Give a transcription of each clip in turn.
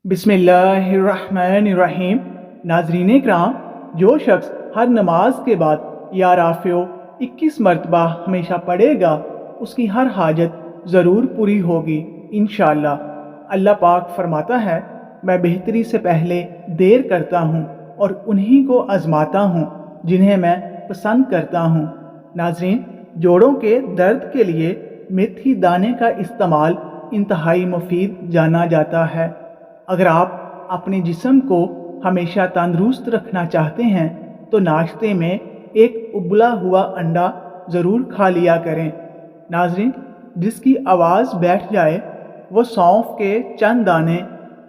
बिस्मिल्लाहिर्रहमानिर्रहीम। नाजरीन कराम, जो शख्स हर नमाज के बाद या राफ़ियो 21 मरतबा हमेशा पढ़ेगा उसकी हर हाजत ज़रूर पूरी होगी इंशाअल्लाह। अल्लाह पाक फरमाता है, मैं बेहतरी से पहले देर करता हूँ और उन्हीं को आज़माता हूँ जिन्हें मैं पसंद करता हूँ। नाजरीन, जोड़ों के दर्द के लिए मेथी दाने का इस्तेमाल इंतहाई मुफीद जाना जाता है। अगर आप अपने जिस्म को हमेशा तंदुरुस्त रखना चाहते हैं तो नाश्ते में एक उबला हुआ अंडा ज़रूर खा लिया करें। नाजरीन, जिसकी आवाज़ बैठ जाए वो सौंफ के चंद दाने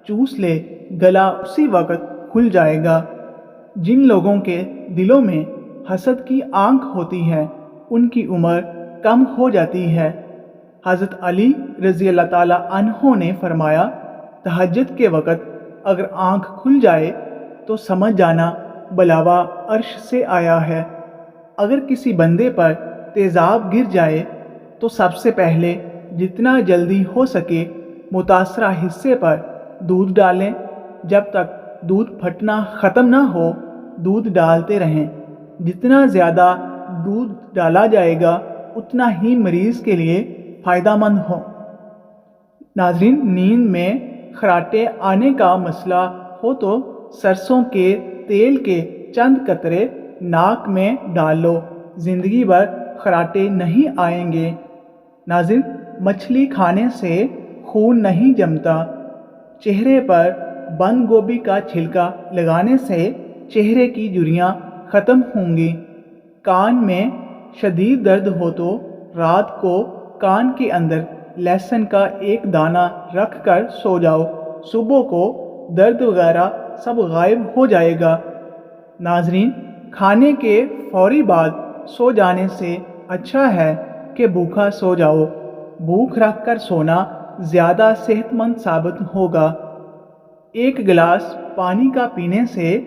चूस ले, गला उसी वक्त खुल जाएगा। जिन लोगों के दिलों में हसद की आंख होती है उनकी उम्र कम हो जाती है। हज़रत अली रज़ी अल्लाह ताला अन्हो ने फरमाया, तहज्जुद के वक़्त अगर आँख खुल जाए तो समझ जाना बलावा अर्श से आया है। अगर किसी बंदे पर तेज़ाब गिर जाए तो सबसे पहले जितना जल्दी हो सके मुतासरा हिस्से पर दूध डालें। जब तक दूध फटना ख़त्म ना हो दूध डालते रहें। जितना ज़्यादा दूध डाला जाएगा उतना ही मरीज़ के लिए फ़ायदेमंद हो। नाज़रीन, नींद में खराटे आने का मसला हो तो सरसों के तेल के चंद कतरे नाक में डाल लो, ज़िंदगी भर खराटे नहीं आएंगे। नाज़रीन, मछली खाने से खून नहीं जमता। चेहरे पर बंद गोभी का छिलका लगाने से चेहरे की झुर्रियाँ ख़त्म होंगी। कान में शदीद दर्द हो तो रात को कान के अंदर लहसुन का एक दाना रख कर सो जाओ, सुबह को दर्द वगैरह सब गायब हो जाएगा। नाजरीन, खाने के फौरी बाद सो जाने से अच्छा है कि भूखा सो जाओ। भूख रख कर सोना ज़्यादा सेहतमंद साबित होगा। एक गिलास पानी का पीने से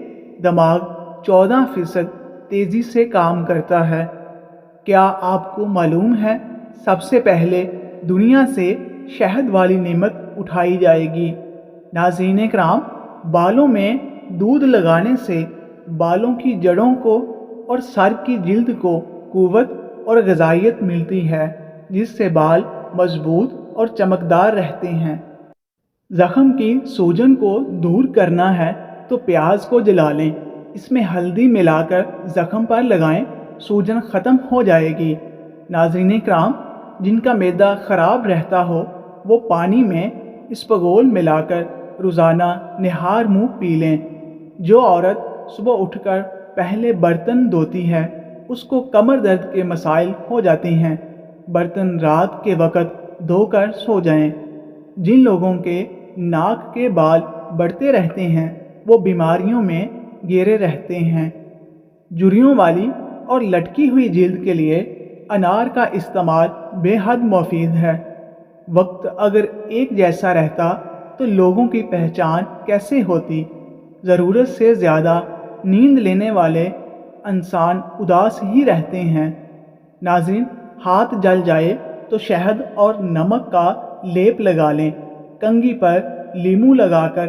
दिमाग 14% तेज़ी से काम करता है। क्या आपको मालूम है, सबसे पहले दुनिया से शहद वाली नेमत उठाई जाएगी। नाज़रीन कराम, बालों में दूध लगाने से बालों की जड़ों को और सर की जिल्द को कुव्वत और ग़िज़ाइयत मिलती है, जिससे बाल मजबूत और चमकदार रहते हैं। ज़ख़म की सूजन को दूर करना है तो प्याज को जला लें, इसमें हल्दी मिलाकर ज़ख़म पर लगाएं, सूजन ख़त्म हो जाएगी। नाज़रीन कराम, जिनका मैदा ख़राब रहता हो वो पानी में इसबगोल मिलाकर रोज़ाना निहार मुँह पी लें। जो औरत सुबह उठकर पहले बर्तन धोती है उसको कमर दर्द के मसाइल हो जाते हैं। बर्तन रात के वक़्त धोकर सो जाएं। जिन लोगों के नाक के बाल बढ़ते रहते हैं वो बीमारियों में घिरे रहते हैं। झुर्रियों वाली और लटकी हुई जिल्द के लिए अनार का इस्तेमाल बेहद मुफीद है। वक्त अगर एक जैसा रहता तो लोगों की पहचान कैसे होती। ज़रूरत से ज़्यादा नींद लेने वाले इंसान उदास ही रहते हैं। नाज़रीन, हाथ जल जाए तो शहद और नमक का लेप लगा लें। कंघी पर लीमू लगाकर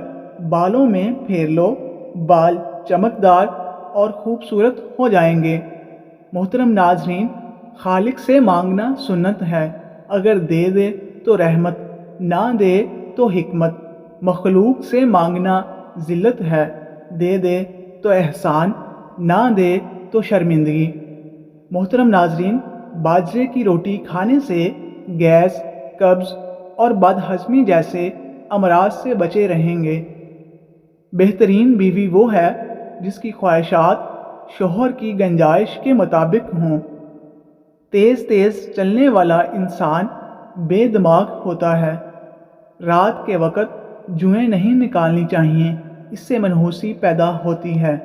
बालों में फेर लो, बाल चमकदार और खूबसूरत हो जाएंगे। मोहतरम नाज़रीन, खालिक से मांगना सुन्नत है, अगर दे दे तो रहमत, ना दे तो हिकमत। मखलूक से मांगना ज़िल्लत है, दे दे तो एहसान, ना दे तो शर्मिंदगी। मोहतरम नाज़रीन, बाजरे की रोटी खाने से गैस, कब्ज़ और बदहज़मी जैसे अमराज से बचे रहेंगे। बेहतरीन बीवी वो है जिसकी ख्वाहिशात शोहर की गुंजाइश के मुताबिक हों। तेज़ तेज़ चलने वाला इंसान बेदिमाग होता है। रात के वक़्त जुएं नहीं निकालनी चाहिए, इससे मनहूसी पैदा होती है।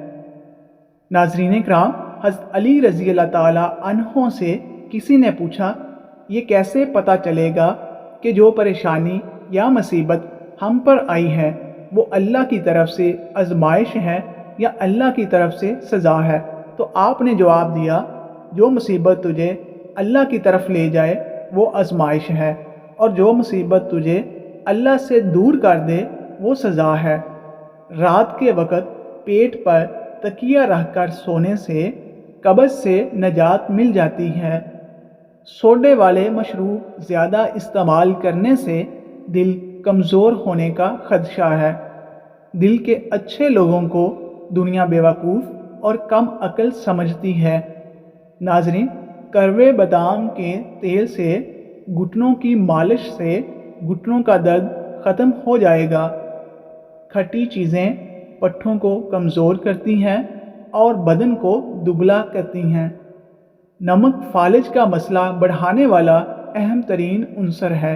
नाज़रीन कराम, हज़रत अली रज़ी अल्लाह ताला अन्हो से किसी ने पूछा, ये कैसे पता चलेगा कि जो परेशानी या मुसीबत हम पर आई है वो अल्लाह की तरफ से आजमाइश है या अल्लाह की तरफ से सज़ा है। तो आपने जवाब दिया, जो मुसीबत तुझे अल्लाह की तरफ ले जाए वो आजमाइश है, और जो मुसीबत तुझे अल्लाह से दूर कर दे वो सज़ा है। रात के वक़्त पेट पर तकिया रख कर सोने से कब्ज़ से निजात मिल जाती है। सोडे वाले मशरूब ज़्यादा इस्तेमाल करने से दिल कमज़ोर होने का ख़दशा है। दिल के अच्छे लोगों को दुनिया बेवकूफ़ और कम अक्ल समझती है। नाज़रीन, कड़वे बादाम के तेल से घुटनों की मालिश से घुटनों का दर्द ख़त्म हो जाएगा। खट्टी चीज़ें पट्ठों को कमज़ोर करती हैं और बदन को दुबला करती हैं। नमक फालिज का मसला बढ़ाने वाला अहम तरीन उन्सर है।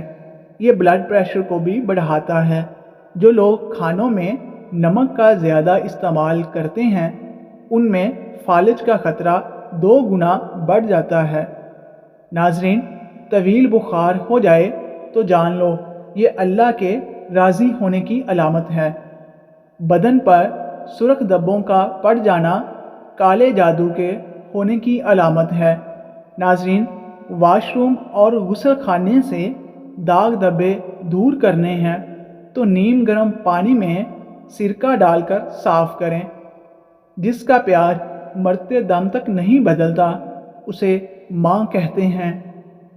ये ब्लड प्रेशर को भी बढ़ाता है। जो लोग खानों में नमक का ज़्यादा इस्तेमाल करते हैं उनमें फालिज का ख़तरा 2 गुना बढ़ जाता है। नाज़रीन, तवील बुखार हो जाए तो जान लो ये अल्लाह के राज़ी होने की अलामत है। बदन पर सुर्ख धब्बों का पड़ जाना काले जादू के होने की अलामत है। नाज़रीन, वाशरूम और गुस्ल खाने से दाग धब्बे दूर करने हैं तो नीम गर्म पानी में सिरका डालकर साफ़ करें। जिसका प्यार मरते दम तक नहीं बदलता उसे माँ कहते हैं।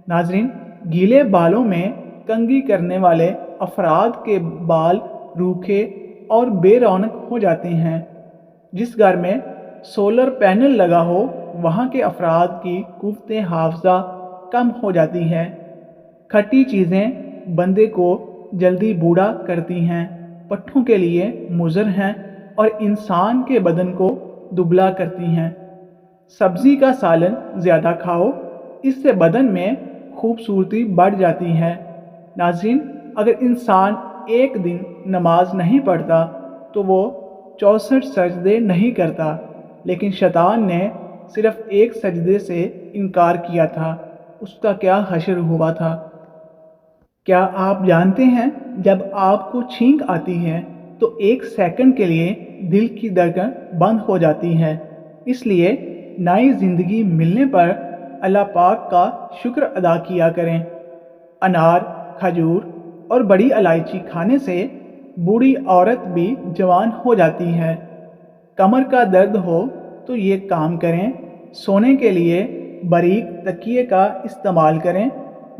नाज़रीन, गीले बालों में कंघी करने वाले अफराद के बाल रूखे और बेरौनक हो जाते हैं। जिस घर में सोलर पैनल लगा हो वहाँ के अफराद की कुव्वत हाफ़ज़ा कम हो जाती है। खट्टी चीज़ें बंदे को जल्दी बूढ़ा करती हैं, पट्ठों के लिए मुज़र हैं और इंसान के बदन को दुबला करती हैं। सब्ज़ी का सालन ज़्यादा खाओ, इससे बदन में खूबसूरती बढ़ जाती है। नाज़रीन, अगर इंसान एक दिन नमाज नहीं पढ़ता तो वो 64 सजदे नहीं करता, लेकिन शैतान ने सिर्फ एक सजदे से इनकार किया था। उसका क्या हश्र हुआ था। क्या आप जानते हैं जब आपको छींक आती है तो 1 सेकंड के लिए दिल की धड़कन बंद हो जाती है। इसलिए नई ज़िंदगी मिलने पर अल्लाह पाक का शुक्र अदा किया करें। अनार, खजूर और बड़ी इलायची खाने से बूढ़ी औरत भी जवान हो जाती है। कमर का दर्द हो तो ये काम करें। सोने के लिए बारीक तकिए का इस्तेमाल करें।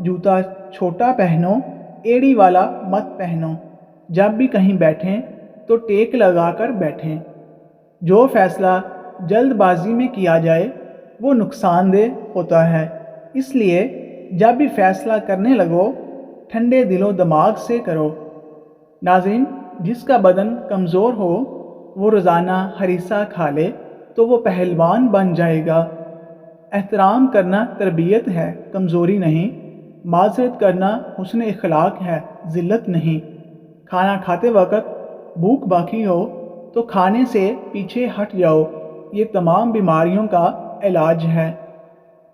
जूता छोटा पहनो, एड़ी वाला मत पहनो। जब भी कहीं बैठें तो टेक लगाकर बैठें। जो फैसला जल्दबाजी में किया जाए वो नुकसानदेह होता है। इसलिए जब भी फैसला करने लगो ठंडे दिलो दिमाग से करो। नाज़रीन, जिसका बदन कमज़ोर हो वो रोज़ाना हरीसा खा ले तो वो पहलवान बन जाएगा। एहतराम करना तरबियत है, कमज़ोरी नहीं। माज़रत करना हुस्न इखलाक है, ज़िल्लत नहीं। खाना खाते वक्त भूख बाकी हो तो खाने से पीछे हट जाओ। ये तमाम बीमारियों का इलाज है।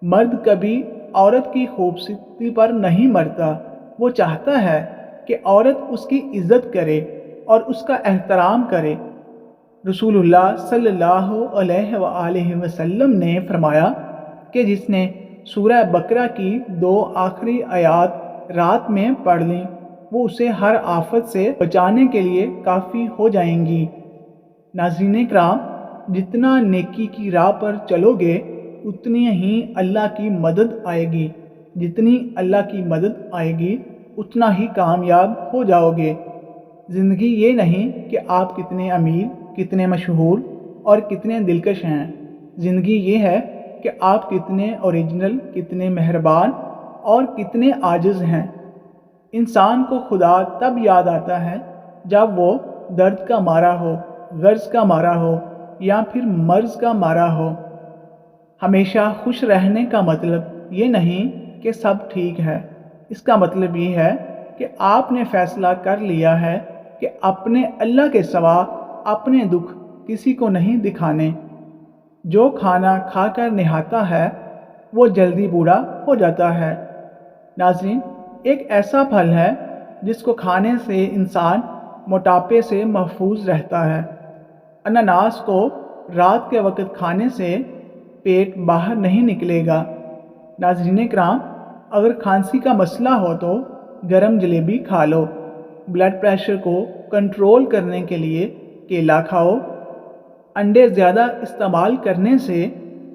मर्द कभी औरत की खूबसूरती पर नहीं मरता, वो चाहता है कि औरत उसकी इज़्ज़त करे और उसका एहतराम करे। रसूलुल्लाह सल्लल्लाहु अलैहि वसल्लम ने फरमाया कि जिसने सूरह बकरा की 2 आखिरी आयात रात में पढ़ ली वो उसे हर आफत से बचाने के लिए काफ़ी हो जाएंगी। नाज़रीन किराम, जितना नेकी की राह पर चलोगे उतनी ही अल्लाह की मदद आएगी। जितनी अल्लाह की मदद आएगी उतना ही कामयाब हो जाओगे। ज़िंदगी ये नहीं कि आप कितने अमीर, कितने मशहूर और कितने दिलकश हैं। ज़िंदगी ये है कि आप कितने ओरिजिनल, कितने मेहरबान और कितने आजिज़ हैं। इंसान को खुदा तब याद आता है जब वो दर्द का मारा हो, गर्ज का मारा हो या फिर मर्ज का मारा हो। हमेशा खुश रहने का मतलब ये नहीं कि सब ठीक है। इसका मतलब ये है कि आपने फ़ैसला कर लिया है कि अपने अल्लाह के सिवा अपने दुख किसी को नहीं दिखाने। जो खाना खाकर नहाता है वो जल्दी बूढ़ा हो जाता है। नाज़रीन, एक ऐसा फल है जिसको खाने से इंसान मोटापे से महफूज रहता है। अनानास को रात के वक्त खाने से पेट बाहर नहीं निकलेगा। नाज़रीन किराम, अगर खांसी का मसला हो तो गरम जलेबी खा लो। ब्लड प्रेशर को कंट्रोल करने के लिए केला खाओ। अंडे ज़्यादा इस्तेमाल करने से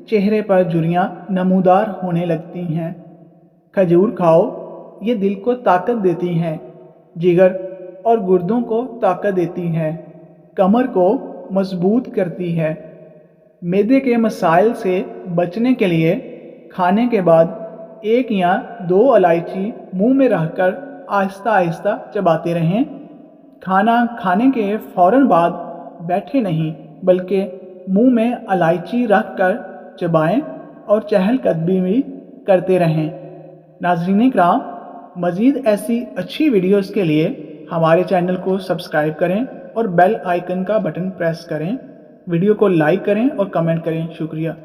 चेहरे पर झुर्रियाँ नमूदार होने लगती हैं। खजूर खाओ, ये दिल को ताकत देती हैं, जिगर और गुर्दों को ताकत देती हैं, कमर को मजबूत करती है। मैदे के मसाइल से बचने के लिए खाने के बाद 1 या 2 इलायची मुंह में रखकर आहिस्ता आहिस्ता चबाते रहें। खाना खाने के फौरन बाद बैठे नहीं, बल्कि मुंह में इलायची रखकर चबाएं और चहलकदमी भी करते रहें। नाज़रीन इकराम, मज़ीद ऐसी अच्छी वीडियोस के लिए हमारे चैनल को सब्सक्राइब करें और बेल आइकन का बटन प्रेस करें। वीडियो को लाइक करें और कमेंट करें। शुक्रिया।